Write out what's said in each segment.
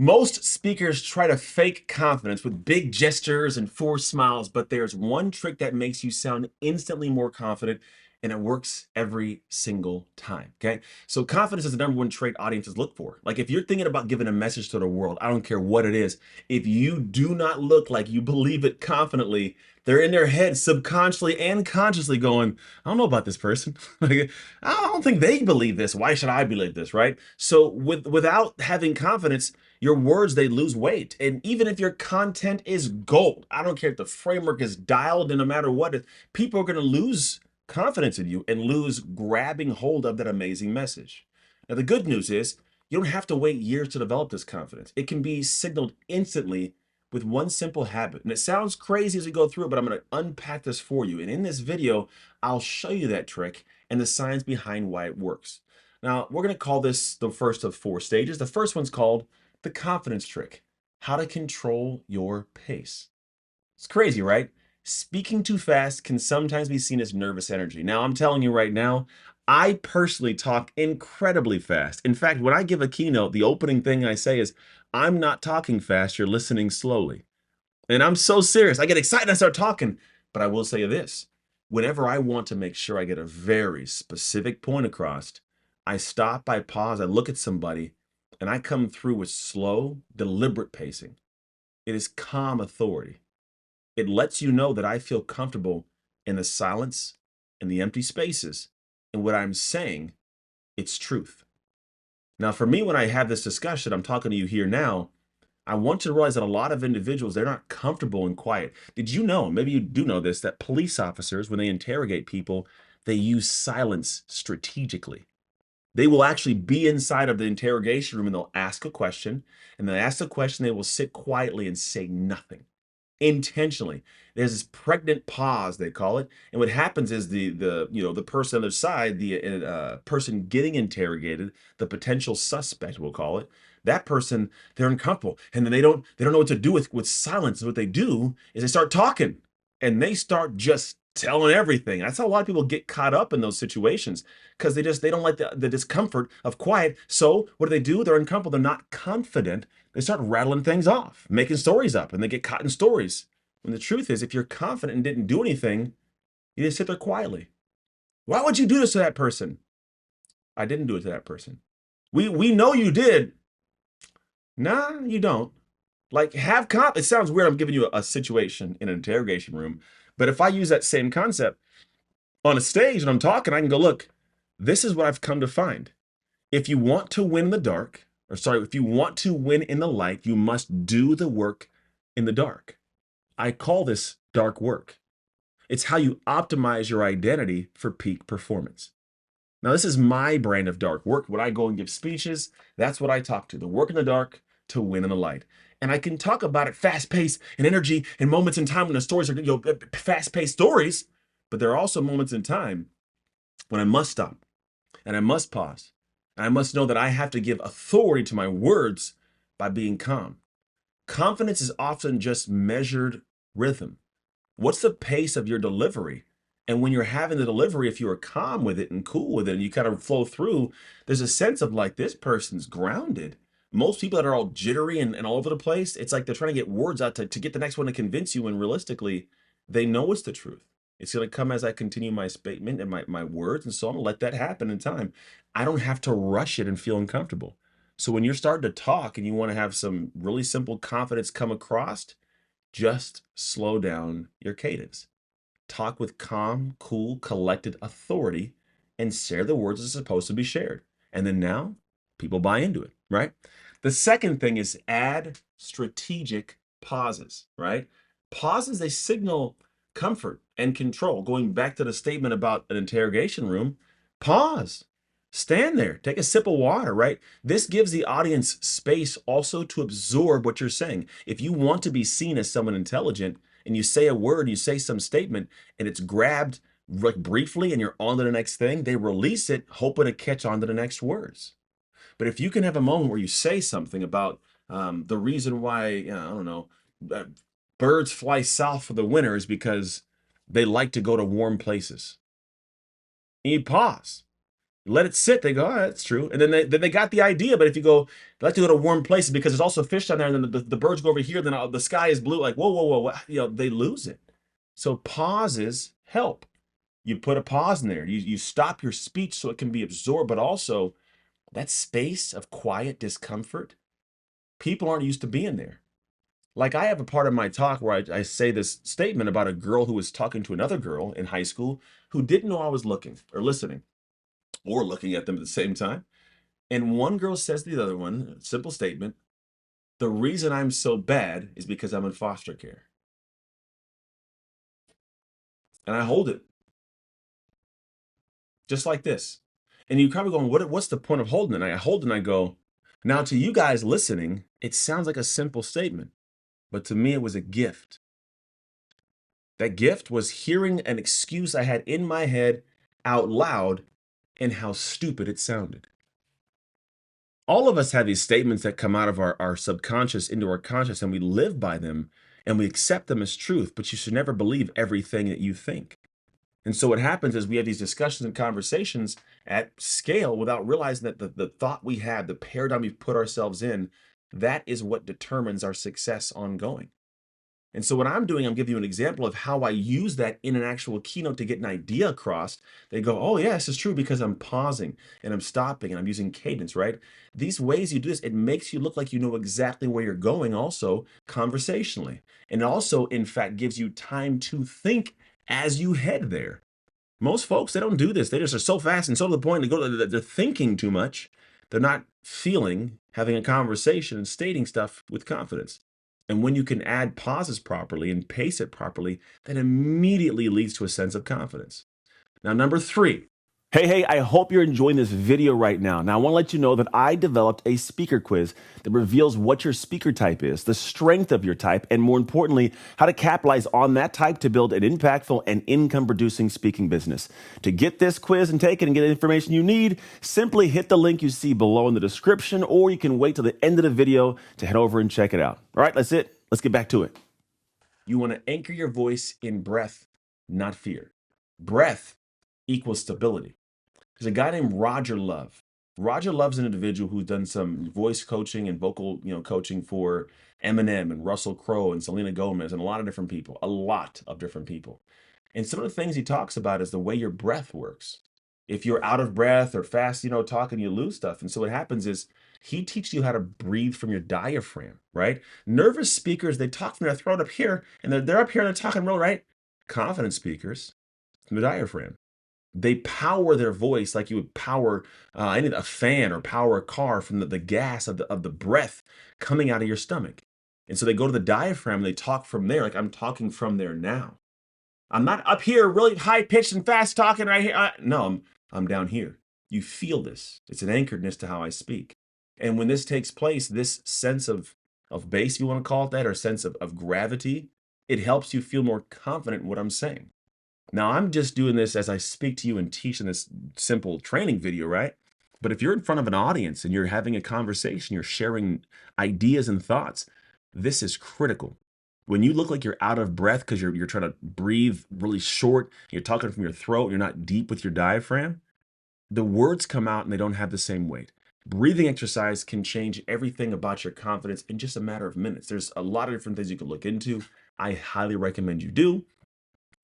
Most speakers try to fake confidence with big gestures and forced smiles, but there's one trick that makes you sound instantly more confident, and it works every single time. Okay. So, confidence is the number one trait audiences look for. Like, if you're thinking about giving a message to the world, I don't care what it is, if you do not look like you believe it confidently, they're in their head subconsciously and consciously going, I don't know about this person. Like, I don't think they believe this. Why should I believe this? Right. So, without having confidence, your words, they lose weight. And even if your content is gold, I don't care if the framework is dialed, and no matter what, people are going to lose confidence in you and lose grabbing hold of that amazing message. Now, the good news is you don't have to wait years to develop this confidence. It can be signaled instantly with one simple habit. And it sounds crazy as we go through it, but I'm going to unpack this for you. And in this video, I'll show you that trick and the science behind why it works. Now, we're going to call this the first of four stages. The first one's called the confidence trick, how to control your pace. It's crazy, right? Speaking too fast can sometimes be seen as nervous energy. Now, I'm telling you right now, I personally talk incredibly fast. In fact, when I give a keynote, the opening thing I say is, I'm not talking fast, you're listening slowly. And I'm so serious. I get excited and I start talking. But I will say this, whenever I want to make sure I get a very specific point across, I stop, I pause, I look at somebody, and I come through with slow, deliberate pacing. It is calm authority. It lets you know that I feel comfortable in the silence, in the empty spaces, and what I'm saying, it's truth. Now, for me, when I have this discussion, I'm talking to you here now, I want you to realize that a lot of individuals, they're not comfortable and quiet. Did you know, maybe you do know this, that police officers, when they interrogate people, they use silence strategically. They will actually be inside of the interrogation room and they'll ask a question. And they ask the question, they will sit quietly and say nothing intentionally. There's this pregnant pause, they call it. And what happens is the person on the side, the person getting interrogated, the potential suspect, we'll call it, that person, they're uncomfortable, and then they don't know what to do with silence. And what they do is they start talking, and they start just telling everything. That's how a lot of people get caught up in those situations, because they don't like the discomfort of quiet. So what do? They're uncomfortable. They're not confident. They start rattling things off, making stories up, and they get caught in stories. When the truth is, if you're confident and didn't do anything, you just sit there quietly. Why would you do this to that person? I didn't do it to that person. We know you did. Nah, you don't. Like, it sounds weird. I'm giving you a situation in an interrogation room, but if I use that same concept on a stage and I'm talking, I can go, look, this is what I've come to find. If you want to win in the dark, or sorry, if you want to win in the light, you must do the work in the dark. I call this dark work. It's how you optimize your identity for peak performance. Now, this is my brand of dark work. When I go and give speeches, that's what I talk to, the work in the dark to win in the light. And I can talk about it fast paced and energy and moments in time when the stories are fast paced stories, but there are also moments in time when I must stop and I must pause. And I must know that I have to give authority to my words by being calm. Confidence is often just measured rhythm. What's the pace of your delivery? And when you're having the delivery, if you are calm with it and cool with it and you kind of flow through, there's a sense of like, this person's grounded. Most people that are all jittery and all over the place, it's like they're trying to get words out to get the next one to convince you, when realistically, they know it's the truth. It's going to come as I continue my statement and my words, and so I'm going to let that happen in time. I don't have to rush it and feel uncomfortable. So when you're starting to talk and you want to have some really simple confidence come across, just slow down your cadence. Talk with calm, cool, collected authority and share the words as supposed to be shared. And then now people buy into it, right? The second thing is add strategic pauses, right? Pauses, they signal comfort and control. Going back to the statement about an interrogation room, pause. Stand there, take a sip of water, right? This gives the audience space also to absorb what you're saying. If you want to be seen as someone intelligent and you say a word, you say some statement, and it's grabbed like briefly and you're on to the next thing, they release it, hoping to catch on to the next words. But if you can have a moment where you say something about the reason why, I don't know, uh, birds fly south for the winter is because they like to go to warm places. And you pause. Let it sit. They go, oh, that's true. And then they got the idea. But if you go, they like to go to warm places because there's also fish down there, and then the birds go over here, then the sky is blue. Like, whoa, whoa, whoa, what? They lose it. So pauses help. You put a pause in there. You stop your speech so it can be absorbed, but also that space of quiet discomfort, people aren't used to being there. Like I have a part of my talk where I say this statement about a girl who was talking to another girl in high school who didn't know I was looking or listening or looking at them at the same time. And one girl says to the other one, simple statement, the reason I'm so bad is because I'm in foster care. And I hold it just like this. And you're probably going, what's the point of holding it? And I hold it and I go, now to you guys listening, it sounds like a simple statement, but to me, it was a gift. That gift was hearing an excuse I had in my head out loud and how stupid it sounded. All of us have these statements that come out of our subconscious into our conscious, and we live by them and we accept them as truth, but you should never believe everything that you think. And so what happens is we have these discussions and conversations at scale without realizing that the thought we had, the paradigm we've put ourselves in, that is what determines our success ongoing. And so what I'm doing, I'm giving you an example of how I use that in an actual keynote to get an idea across. They go, oh yeah, this is true because I'm pausing and I'm stopping and I'm using cadence, right? These ways you do this, it makes you look like you know exactly where you're going also conversationally. And it also, in fact, gives you time to think as you head there. Most folks, they don't do this. They just are so fast and so to the point they're thinking too much. They're not feeling, having a conversation and stating stuff with confidence. And when you can add pauses properly and pace it properly, that immediately leads to a sense of confidence. Now, number 3. Hey, I hope you're enjoying this video right now. Now, I want to let you know that I developed a speaker quiz that reveals what your speaker type is, the strength of your type, and more importantly, how to capitalize on that type to build an impactful and income-producing speaking business. To get this quiz and take it and get the information you need, simply hit the link you see below in the description, or you can wait till the end of the video to head over and check it out. All right, that's it. Let's get back to it. You want to anchor your voice in breath, not fear. Breath equals stability. There's a guy named Roger Love. Roger Love's an individual who's done some voice coaching and vocal, coaching for Eminem and Russell Crowe and Selena Gomez and a lot of different people, And some of the things he talks about is the way your breath works. If you're out of breath or fast, talking, you lose stuff. And so what happens is he teaches you how to breathe from your diaphragm, right? Nervous speakers, they talk from their throat up here, and they're up here and they're talking real, right? Confident speakers from the diaphragm. They power their voice like you would power a fan or power a car from the gas of the breath coming out of your stomach. And so they go to the diaphragm and they talk from there, like I'm talking from there now. I'm not up here really high pitched and fast talking right here. No, I'm down here. You feel this. It's an anchoredness to how I speak. And when this takes place, this sense of bass, if you want to call it that, or sense of gravity, it helps you feel more confident in what I'm saying. Now, I'm just doing this as I speak to you and teach in this simple training video, right? But if you're in front of an audience and you're having a conversation, you're sharing ideas and thoughts, this is critical. When you look like you're out of breath because you're trying to breathe really short, you're talking from your throat, you're not deep with your diaphragm, the words come out and they don't have the same weight. Breathing exercise can change everything about your confidence in just a matter of minutes. There's a lot of different things you can look into. I highly recommend you do,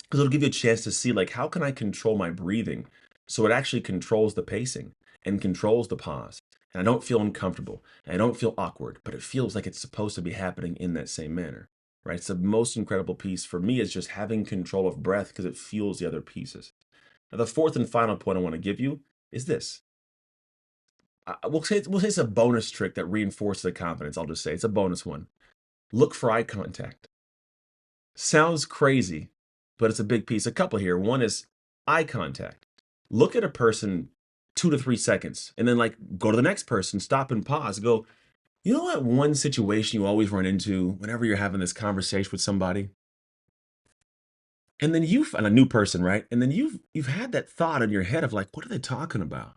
because it'll give you a chance to see, like, how can I control my breathing so it actually controls the pacing and controls the pause, and I don't feel uncomfortable and I don't feel awkward, but it feels like it's supposed to be happening in that same manner, right? It's the most incredible piece for me is just having control of breath because it fuels the other pieces. Now, the fourth and final point I want to give you is this. We'll say it's a bonus trick that reinforces the confidence. I'll just say it's a bonus one. Look for eye contact. Sounds crazy, but it's a big piece. A couple here. One is eye contact. Look at a person 2 to 3 seconds and then go to the next person, stop and pause. Go, you know what one situation you always run into whenever you're having this conversation with somebody? And then and a new person, right? And then you've had that thought in your head of what are they talking about?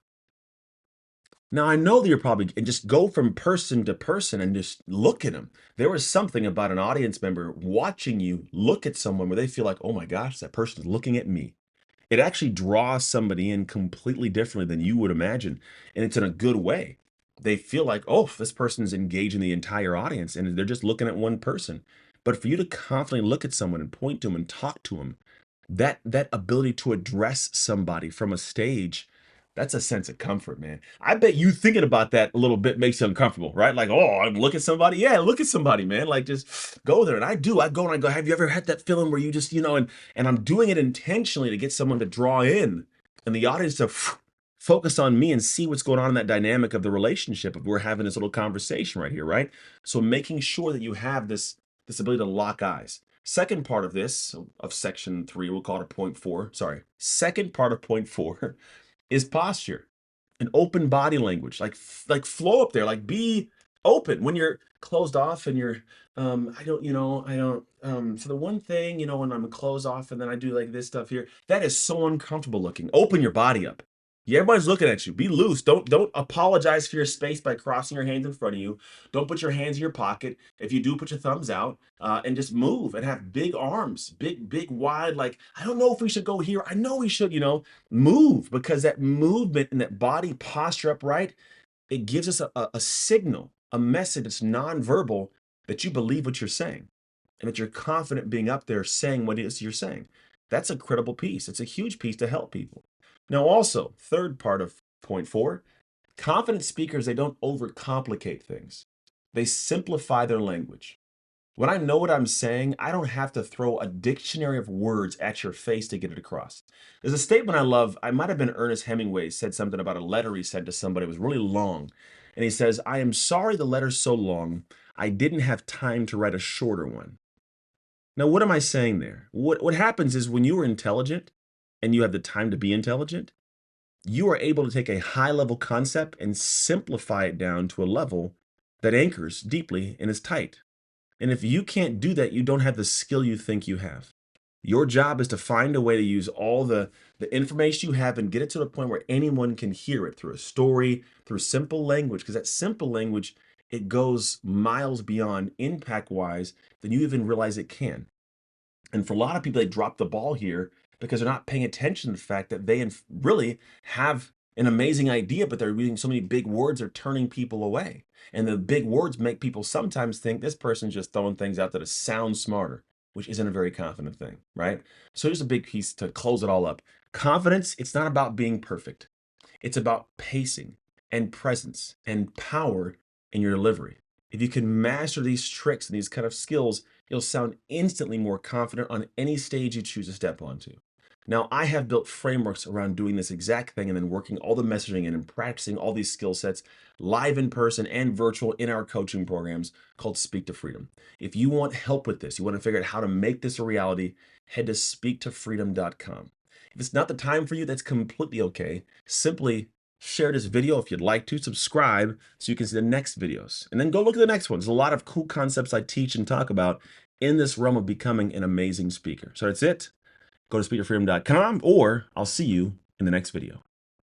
Now, I know that you're probably, and just go from person to person and just look at them. There was something about an audience member watching you look at someone where they feel like, oh my gosh, that person's looking at me. It actually draws somebody in completely differently than you would imagine. And it's in a good way. They feel like, oh, this person's engaging the entire audience and they're just looking at one person. But for you to confidently look at someone and point to them and talk to them, that ability to address somebody from a stage, that's a sense of comfort, man. I bet you thinking about that a little bit makes you uncomfortable, right? Like, oh, I'm look at somebody. Yeah, look at somebody, man. Like, just go there. And I do. I go and I go, have you ever had that feeling where you just, and I'm doing it intentionally to get someone to draw in and the audience to focus on me and see what's going on in that dynamic of the relationship if we're having this little conversation right here, right? So making sure that you have this ability to lock eyes. Second part of this, of section 3, we'll call it a point 4. Sorry. Second part of point 4 is posture and open body language. Like flow up there, like be open when you're closed off and you're so the one thing, when I'm closed off and then I do like this stuff here, that is so uncomfortable looking. Open your body up. Yeah, everybody's looking at you. Be loose. Don't apologize for your space by crossing your hands in front of you. Don't put your hands in your pocket. If you do, put your thumbs out, and just move and have big arms, big wide. Like, I don't know if we should go here. I know we should. Move, because that movement and that body posture upright, it gives us a signal, a message that's nonverbal that you believe what you're saying and that you're confident being up there saying what it is you're saying. That's a credible piece. It's a huge piece to help people. Now, also, third part of point 4, confident speakers, they don't overcomplicate things. They simplify their language. When I know what I'm saying, I don't have to throw a dictionary of words at your face to get it across. There's a statement I love. I might have been Ernest Hemingway said something about a letter he sent to somebody. It was really long. And he says, I am sorry the letter's so long. I didn't have time to write a shorter one. Now, what am I saying there? What happens is when you are intelligent and you have the time to be intelligent, you are able to take a high level concept and simplify it down to a level that anchors deeply and is tight. And if you can't do that, you don't have the skill you think you have. Your job is to find a way to use all the information you have and get it to the point where anyone can hear it through a story, through simple language, because that simple language, it goes miles beyond impact wise than you even realize it can. And for a lot of people, they drop the ball here because they're not paying attention to the fact that they really have an amazing idea, but they're using so many big words, they're turning people away. And the big words make people sometimes think this person's just throwing things out that sound smarter, which isn't a very confident thing, right? So here's a big piece to close it all up. Confidence, it's not about being perfect. It's about pacing and presence and power in your delivery. If you can master these tricks and these kind of skills, you'll sound instantly more confident on any stage you choose to step onto. Now, I have built frameworks around doing this exact thing and then working all the messaging in and practicing all these skill sets live in person and virtual in our coaching programs called Speak to Freedom. If you want help with this, you want to figure out how to make this a reality, head to speaktofreedom.com. If it's not the time for you, that's completely okay. Simply share this video if you'd like to, subscribe so you can see the next videos, and then go look at the next one. There's a lot of cool concepts I teach and talk about in this realm of becoming an amazing speaker. So that's it. Go to speaktofreedom.com, or I'll see you in the next video.